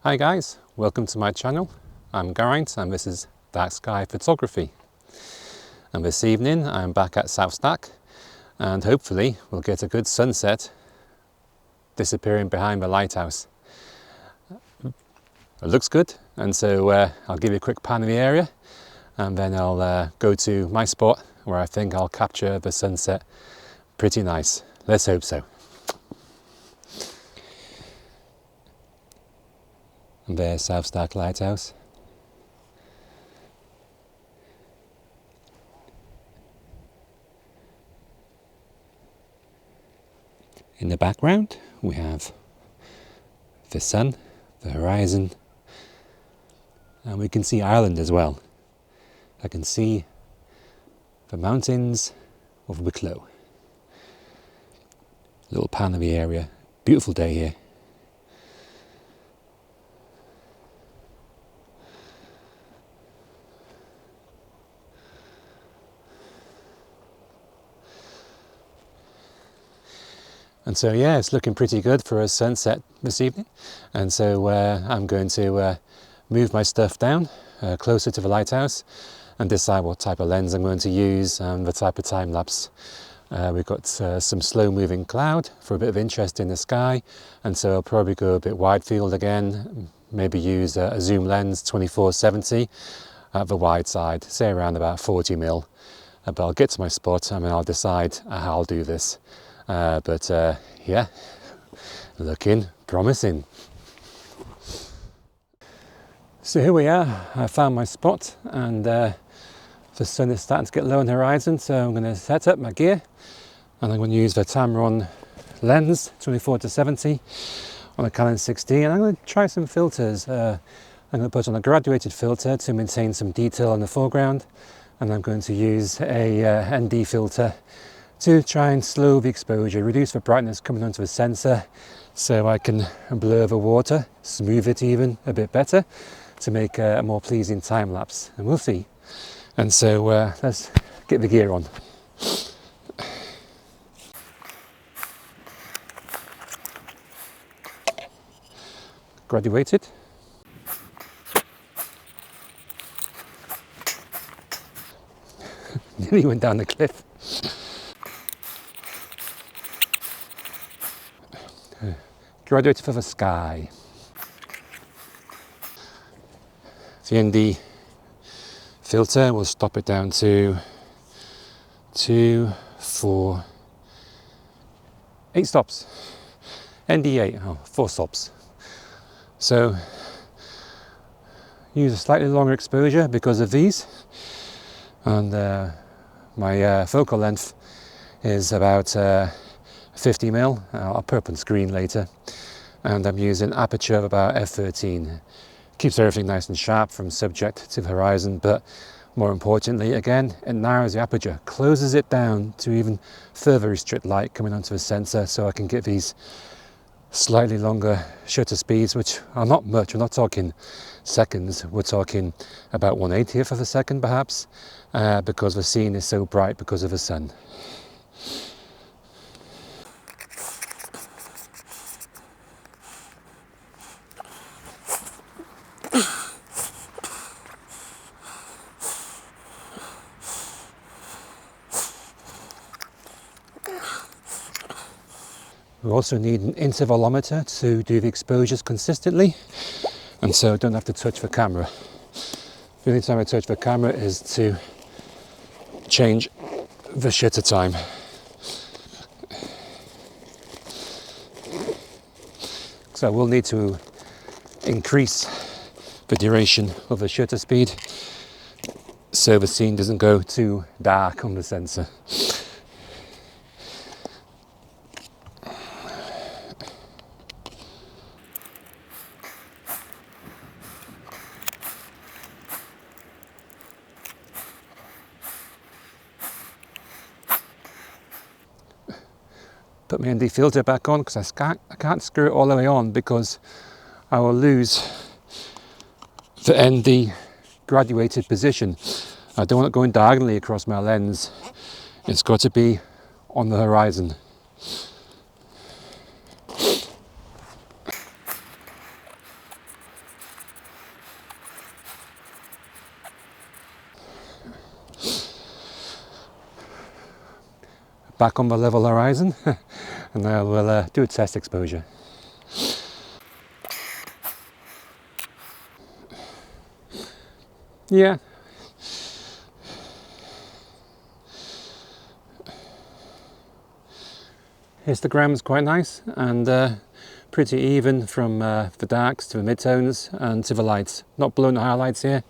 Hi guys, welcome to my channel. I'm Geraint and this is Dark Sky Photography. And this evening I'm back at South Stack and hopefully we'll get a good sunset disappearing behind the lighthouse. It looks good, and so I'll give you a quick pan of the area and then I'll go to my spot where I think I'll capture the sunset pretty nice. Let's hope so. And there's South Stack Lighthouse. In the background we have the sun, the horizon, and we can see Ireland as well. I can see the mountains of Wicklow. Little pan of the area. Beautiful day here. And so yeah, it's looking pretty good for a sunset this evening. And so I'm going to move my stuff down closer to the lighthouse and decide what type of lens I'm going to use and the type of time lapse. We've got some slow moving cloud for a bit of interest in the sky, and so I'll probably go a bit wide field again, maybe use a zoom lens 24-70 at the wide side, say around about 40mm. But I'll get to my spot and then I'll decide how I'll do this. Yeah, looking promising. So here we are, I found my spot and the sun is starting to get low on the horizon, so I'm going to set up my gear and I'm going to use the Tamron lens 24-70 on a Canon6D, and I'm going to try some filters. I'm going to put on a graduated filter to maintain some detail in the foreground, and I'm going to use a ND filter to try and slow the exposure, reduce the brightness coming onto the sensor so I can blur the water, smooth it even a bit better to make a more pleasing time lapse, and we'll see. And so let's get the gear on. Graduated. Nearly went down the cliff. Graduated for the sky. The ND filter will stop it down to 2, 4, 8 stops. ND8, 4 stops. So use a slightly longer exposure because of these, and my focal length is about 50mm. I'll put up on screen later, and I'm using aperture of about f13. Keeps everything nice and sharp from subject to the horizon, but more importantly, again, it narrows the aperture, closes it down to even further restrict light coming onto the sensor, so I can get these slightly longer shutter speeds, which are not much. We're not talking seconds, we're talking about 1/80th of a second perhaps, because the scene is so bright because of the sun. We also need an intervalometer to do the exposures consistently, and so I don't have to touch the camera. The only time I touch the camera is to change the shutter time. So I will need to increase the duration of the shutter speed so the scene doesn't go too dark on the sensor. Put my ND filter back on because I can't screw it all the way on because I will lose the ND graduated position. I don't want it going diagonally across my lens. It's got to be on the horizon. back on the level horizon and I will do a test exposure. Yeah. Histogram's quite nice and pretty even from the darks to the midtones and to the lights. Not blowing the highlights here.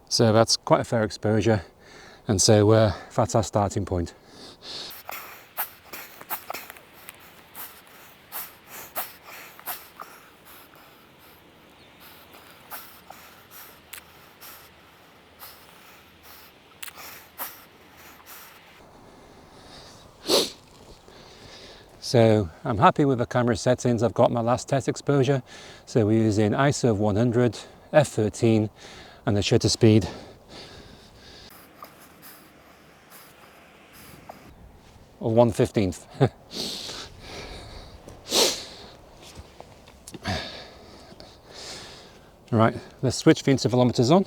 So that's quite a fair exposure. And so that's our starting point. So I'm happy with the camera settings. I've got my last test exposure. So we're using ISO of 100, f13 and the shutter speed. Or 1/15. Right, let's switch the intervalometers on.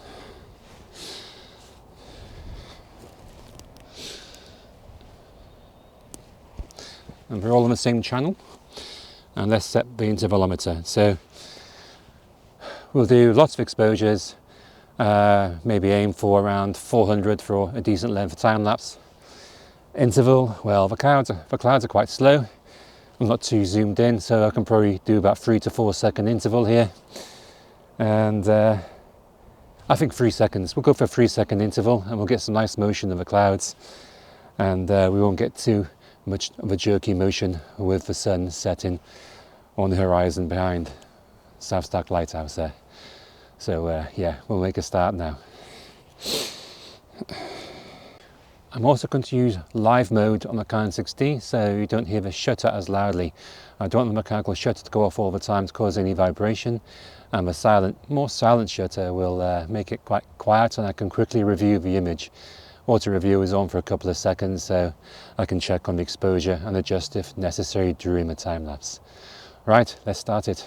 And we're all on the same channel. And let's set the intervalometer. So we'll do lots of exposures, maybe aim for around 400 for a decent length of time lapse. Interval, well, the clouds are quite slow. I'm not too zoomed in, so I can probably do about 3 to 4 second interval here. And I think 3 seconds. We'll go for a 3-second interval and we'll get some nice motion of the clouds. And we won't get too much of a jerky motion with the sun setting on the horizon behind South Stack Lighthouse there. So yeah, we'll make a start now. I'm also going to use live mode on the Canon6D so you don't hear the shutter as loudly. I don't want the mechanical shutter to go off all the time to cause any vibration, and the more silent shutter will make it quite quiet and I can quickly review the image. Auto review is on for a couple of seconds so I can check on the exposure and adjust if necessary during the time lapse. Right, let's start it.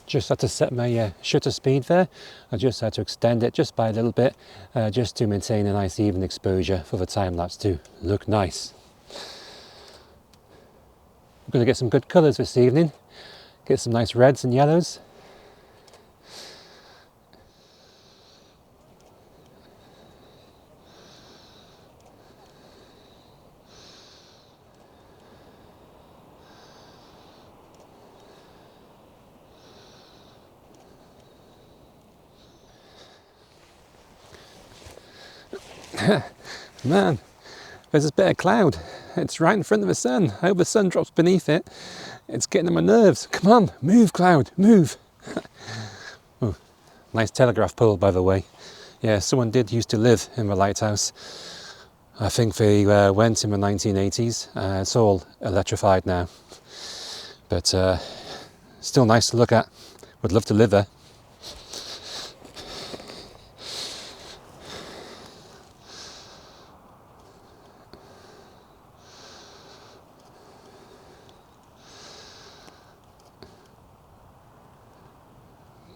Just had to set my shutter speed there. I just had to extend it just by a little bit, just to maintain a nice even exposure for the time lapse to look nice. We're going to get some good colours this evening. Get some nice reds and yellows. Man, there's this bit of cloud. It's right in front of the sun. I hope the sun drops beneath it. It's getting on my nerves. Come on, move, cloud, move. Oh, nice telegraph pole, by the way. Yeah, someone did used to live in the lighthouse. I think they went in the 1980s. It's all electrified now. But still nice to look at. Would love to live there.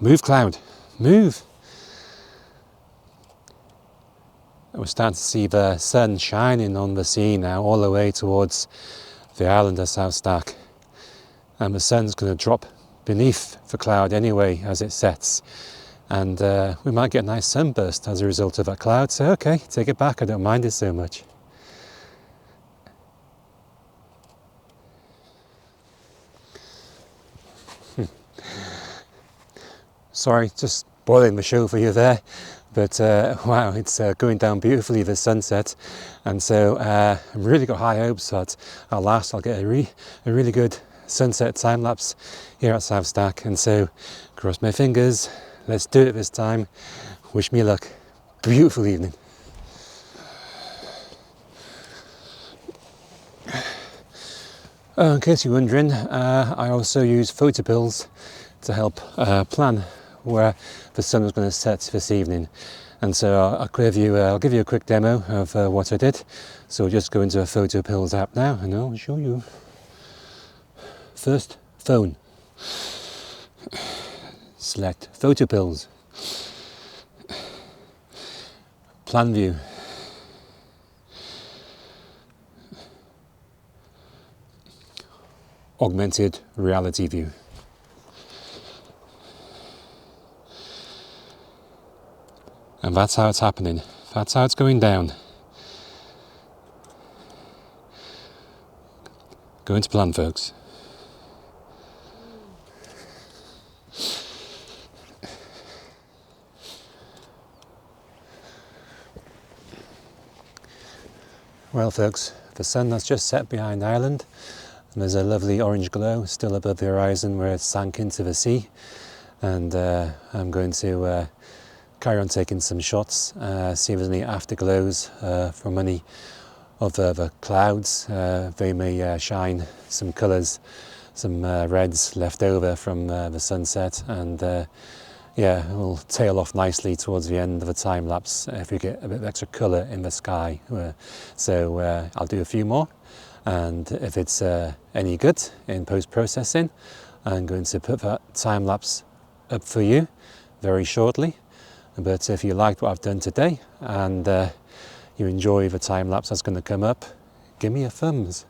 Move, cloud, move. We're starting to see the sun shining on the sea now, all the way towards the island of South Stack. And the sun's going to drop beneath the cloud anyway as it sets. And we might get a nice sunburst as a result of that cloud. So, okay, take it back, I don't mind it so much. Sorry, just spoiling the show for you there, but wow, it's going down beautifully, the sunset, and so I've really got high hopes that at last I'll get a really good sunset time lapse here at South Stack, and so cross my fingers, let's do it this time. Wish me luck. Beautiful evening. In case you're wondering, I also use photo pills to help plan where the sun was going to set this evening, and so I'll give you a quick demo of what I did. So we'll just go into a photo pills app now and I'll show you. First, phone. Select photo pills. Plan view. Augmented reality view. And that's how it's happening. That's how it's going down. Going to plan, folks. Well, folks, the sun has just set behind the island, and there's a lovely orange glow still above the horizon where it sank into the sea. And I'm going to carry on taking some shots, see if there's any afterglows from any of the clouds. They may shine some colours, some reds left over from the sunset, and yeah, it will tail off nicely towards the end of the time lapse if we get a bit of extra colour in the sky. So I'll do a few more, and if it's any good in post-processing, I'm going to put that time lapse up for you very shortly. But if you liked what I've done today and you enjoy the time lapse that's going to come up, give me a thumbs.